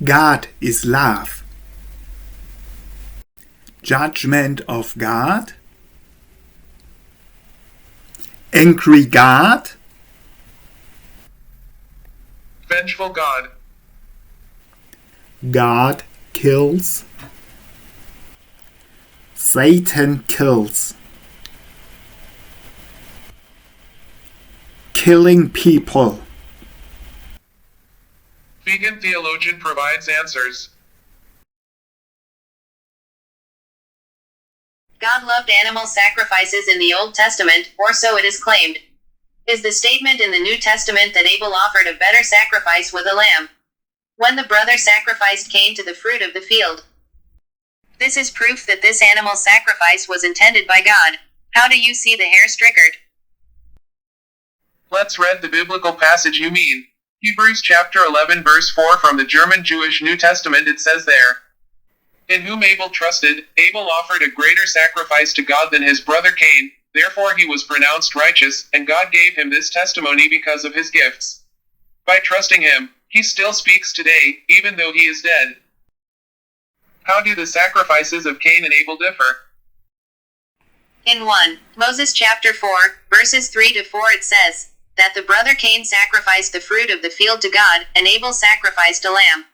God is love. Judgment of God. Angry God. Vengeful God. God kills. Satan kills. Killing people. Vegan theologian provides answers. God loved animal sacrifices in the Old Testament, or so it is claimed. Is the statement in the New Testament that Abel offered a better sacrifice with a lamb when the brother sacrificed Cain to the fruit of the field. This is proof that this animal sacrifice was intended by God. How do you see the hair triggered? Let's read the biblical passage you mean. Hebrews chapter 11 verse 4 from the German Jewish New Testament. It says there, "In whom Abel trusted, Abel offered a greater sacrifice to God than his brother Cain, therefore he was pronounced righteous, and God gave him this testimony because of his gifts. By trusting him, he still speaks today, even though he is dead." How do the sacrifices of Cain and Abel differ? In 1 Moses chapter 4, verses 3 to 4 it says, that the brother Cain sacrificed the fruit of the field to God, and Abel sacrificed a lamb.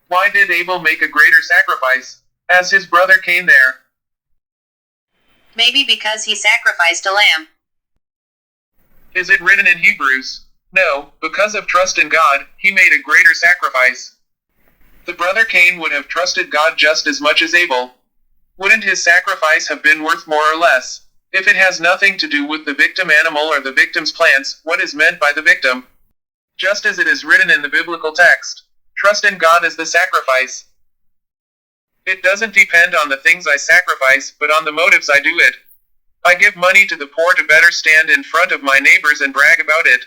Why did Abel make a greater sacrifice, as his brother Cain there? Maybe because he sacrificed a lamb. Is it written in Hebrews? No, because of trust in God, he made a greater sacrifice. The brother Cain would have trusted God just as much as Abel. Wouldn't his sacrifice have been worth more or less? If it has nothing to do with the victim animal or the victim's plants, what is meant by the victim? Just as it is written in the biblical text, trust in God as the sacrifice. It doesn't depend on the things I sacrifice, but on the motives I do it. I give money to the poor to better stand in front of my neighbors and brag about it.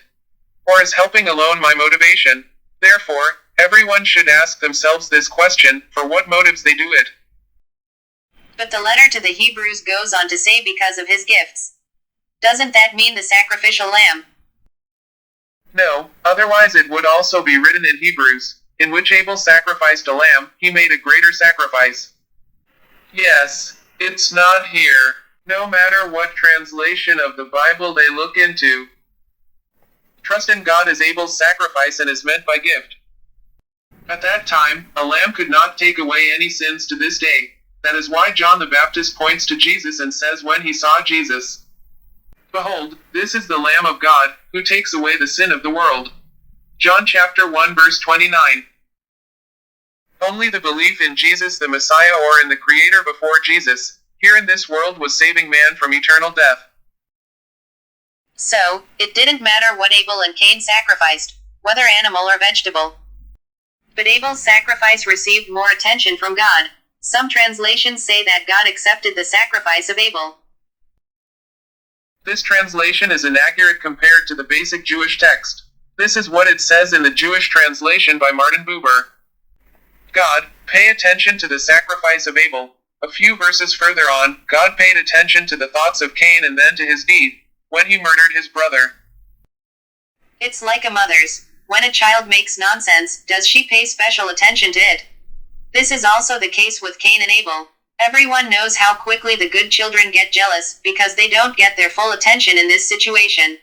Or is helping alone my motivation? Therefore, everyone should ask themselves this question, for what motives they do it. But the letter to the Hebrews goes on to say because of his gifts. Doesn't that mean the sacrificial lamb? No, otherwise it would also be written in Hebrews, in which Abel sacrificed a lamb, he made a greater sacrifice. Yes, it's not here, no matter what translation of the Bible they look into. Trust in God as Abel's sacrifice and is meant by gift. At that time, a lamb could not take away any sins to this day. That is why John the Baptist points to Jesus and says when he saw Jesus, "Behold, this is the Lamb of God, who takes away the sin of the world." John chapter 1 verse 29. Only the belief in Jesus the Messiah or in the Creator before Jesus, here in this world, was saving man from eternal death. So, it didn't matter what Abel and Cain sacrificed, whether animal or vegetable. But Abel's sacrifice received more attention from God. Some translations say that God accepted the sacrifice of Abel. This translation is inaccurate compared to the basic Jewish text. This is what it says in the Jewish translation by Martin Buber. God, pay attention to the sacrifice of Abel. A few verses further on, God paid attention to the thoughts of Cain and then to his deed, when he murdered his brother. It's like a mother's. When a child makes nonsense, does she pay special attention to it? This is also the case with Cain and Abel. Everyone knows how quickly the good children get jealous, because they don't get their full attention in this situation.